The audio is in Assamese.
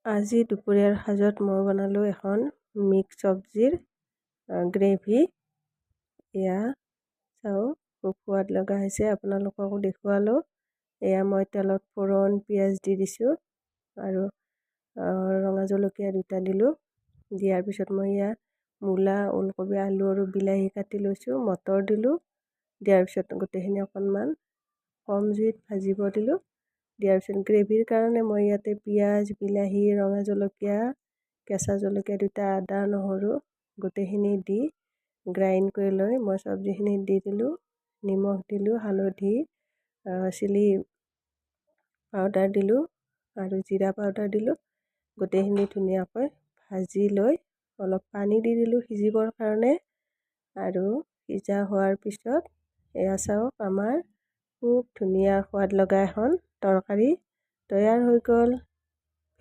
আজি দুপৰীয়াৰ সাজত মই বনালোঁ এখন মিক্স চব্জিৰ গ্ৰেভি। এয়া চাওঁ খুব সোৱাদ লগা হৈছে, আপোনালোককো দেখুৱালোঁ। এয়া মই তেলত ফোৰণ পিঁয়াজ দি দিছোঁ আৰু ৰঙা জলকীয়া দুটা দিলোঁ। দিয়াৰ পিছত মই এয়া মূলা, ওলকবি, আলু আৰু বিলাহী কাটি লৈছোঁ, মটৰ দিলোঁ। দিয়াৰ পিছত গোটেইখিনি অকণমান কম জুইত ভাজিব দিলোঁ। দিয়াৰ পিছত গ্ৰেভিৰ কাৰণে মই ইয়াতে পিঁয়াজ, বিলাহী, ৰঙা জলকীয়া, কেঁচা জলকীয়া দুটা, আদা, নহৰু গোটেইখিনি দি গ্ৰাইণ্ড কৰি লৈ মই চব্জিখিনি দি দিলোঁ। নিমখ দিলোঁ, হালধি, চিলি পাউডাৰ দিলোঁ আৰু জিৰা পাউডাৰ দিলোঁ। গোটেইখিনি ধুনীয়াকৈ ভাজি লৈ অলপ পানী দি দিলোঁ সিজিবৰ কাৰণে। আৰু সিজা হোৱাৰ পিছত এয়া চাওক, আমাৰ খুব ধুনীয়া সোৱাদ লগা এখন তৰকাৰী তৈয়াৰ হৈ গ'ল।